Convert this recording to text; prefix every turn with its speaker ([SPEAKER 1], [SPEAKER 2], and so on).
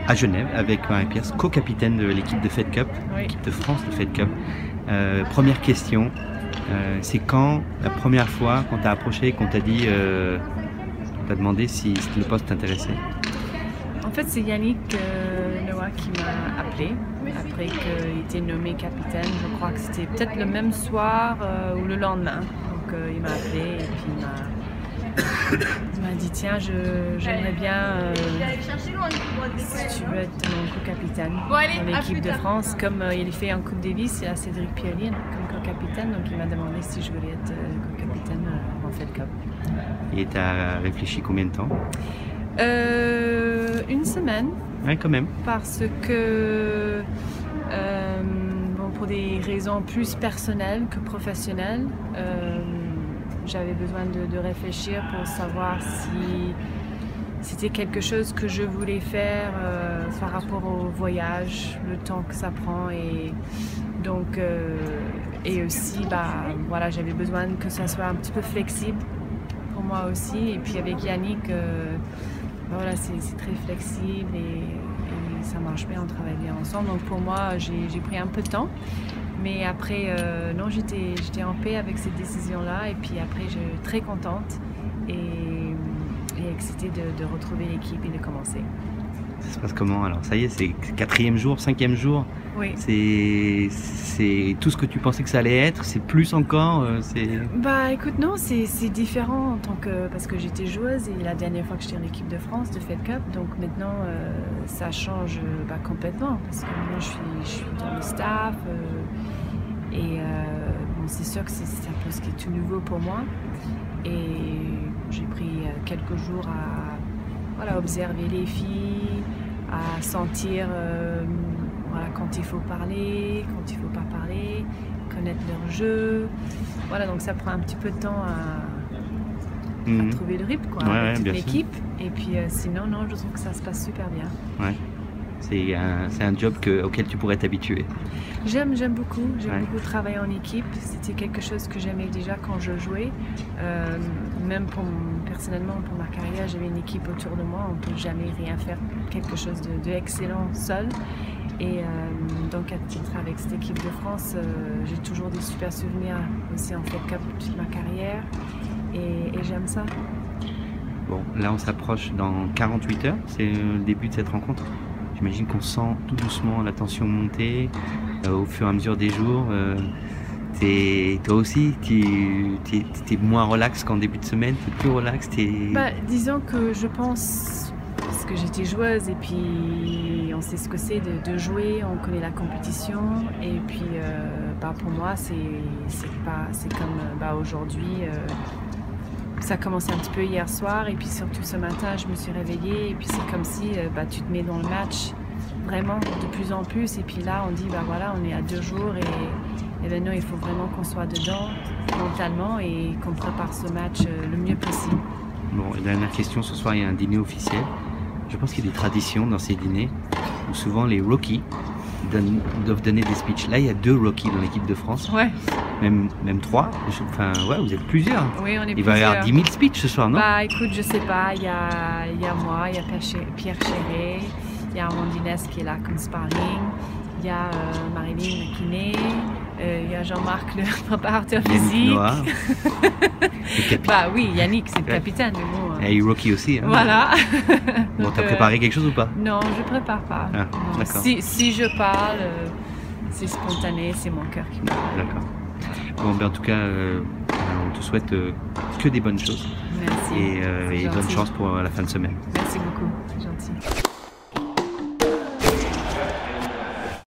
[SPEAKER 1] à Genève avec Marie-Pierre, co-capitaine de l'équipe de Fed Cup,
[SPEAKER 2] Oui.
[SPEAKER 1] l'équipe de France de Fed Cup. Première question, c'est quand la première fois qu'on t'a approché, qu'on t'a dit, on t'a demandé si le poste t'intéressait?
[SPEAKER 2] En fait, c'est Yannick Noah qui m'a appelé après qu'il était nommé capitaine. Je crois que c'était peut-être le même soir ou le lendemain. Donc il m'a appelé et puis il m'a dit tiens, j'aimerais bien si tu veux être mon co-capitaine dans l'équipe de France. Comme il fait en Coupe Davis, il y a Cédric Pioli comme co-capitaine. Donc il m'a demandé si je voulais être co-capitaine en Fed Cup.
[SPEAKER 1] Et t'as réfléchi combien de temps?
[SPEAKER 2] Une semaine.
[SPEAKER 1] Ouais, quand même.
[SPEAKER 2] Parce que, bon, pour des raisons plus personnelles que professionnelles, j'avais besoin de réfléchir pour savoir si c'était quelque chose que je voulais faire par rapport au voyage, le temps que ça prend et donc et aussi voilà, j'avais besoin que ça soit un petit peu flexible pour moi aussi et puis avec Yannick voilà, c'est très flexible et ça marche bien, on travaille bien ensemble. Donc pour moi, j'ai pris un peu de temps. Mais après, non, j'étais en paix avec cette décision-là. Et puis après, j'étais très contente et excitée de retrouver l'équipe et de commencer.
[SPEAKER 1] Ça se passe comment alors? Ça y est, c'est 4e jour, 5e jour?
[SPEAKER 2] Oui.
[SPEAKER 1] C'est tout ce que tu pensais que ça allait être? C'est plus encore?
[SPEAKER 2] Bah écoute, non, c'est différent en tant que... Parce que j'étais joueuse et la dernière fois que j'étais en équipe de France de Fed Cup, donc maintenant ça change complètement. Parce que maintenant je suis dans le staff et bon, c'est sûr que c'est un peu ce qui est tout nouveau pour moi. Et j'ai pris quelques jours à voilà, observer les filles, à sentir voilà, quand il faut parler, quand il ne faut pas parler, connaître leur jeu. Voilà, donc ça prend un petit peu de temps à trouver le rythme quoi, avec toute l'équipe. Et puis sinon, non, je trouve que ça se passe super bien.
[SPEAKER 1] Ouais. C'est un job auquel tu pourrais t'habituer.
[SPEAKER 2] J'aime beaucoup. J'aime beaucoup travailler en équipe. C'était quelque chose que j'aimais déjà quand je jouais. Même personnellement, pour ma carrière, j'avais une équipe autour de moi. On ne peut jamais rien faire quelque chose d'excellent seul. Et donc, à titre avec cette équipe de France, j'ai toujours des super souvenirs aussi en Fed Cup toute ma carrière. Et j'aime ça.
[SPEAKER 1] Bon, là, on s'approche dans 48 heures. C'est le début de cette rencontre. J'imagine qu'on sent tout doucement la tension monter au fur et à mesure des jours. Toi aussi, t'es moins relax qu'en début de semaine, t'es plus relax.
[SPEAKER 2] Disons que je pense, parce que j'étais joueuse et puis on sait ce que c'est de jouer, on connaît la compétition et puis pour moi c'est comme aujourd'hui. Ça a commencé un petit peu hier soir et puis surtout ce matin je me suis réveillée et puis c'est comme si tu te mets dans le match vraiment de plus en plus et puis là on dit voilà, on est à 2 jours et maintenant il faut vraiment qu'on soit dedans mentalement et qu'on prépare ce match le mieux possible.
[SPEAKER 1] Bon, et dernière question, ce soir il y a un dîner officiel. Je pense qu'il y a des traditions dans ces dîners où souvent les rookies doivent donner des speeches. Là il y a 2 rookies dans l'équipe de France.
[SPEAKER 2] Ouais.
[SPEAKER 1] Même 3, enfin ouais, vous êtes plusieurs.
[SPEAKER 2] Oui, on est plusieurs.
[SPEAKER 1] Il va y avoir 10 000 speeches ce soir, non?
[SPEAKER 2] Écoute, je sais pas, il y a moi, il y a Pierre Chéret, il y a Amandines qui est là comme sparring, il y a Marilyn McKinney, il y a Jean-Marc le préparateur physique. Oui, Yannick c'est le capitaine, mais bon.
[SPEAKER 1] Et rookie aussi. Hein.
[SPEAKER 2] Voilà.
[SPEAKER 1] Bon, t'as préparé quelque chose ou pas?
[SPEAKER 2] Non, je prépare pas.
[SPEAKER 1] Ah, d'accord.
[SPEAKER 2] Si je parle, c'est spontané, c'est mon cœur qui parle.
[SPEAKER 1] D'accord. Bon, en tout cas, on te souhaite que des bonnes choses.
[SPEAKER 2] Merci.
[SPEAKER 1] Et bonne chance pour la fin de semaine.
[SPEAKER 2] Merci beaucoup, c'est gentil.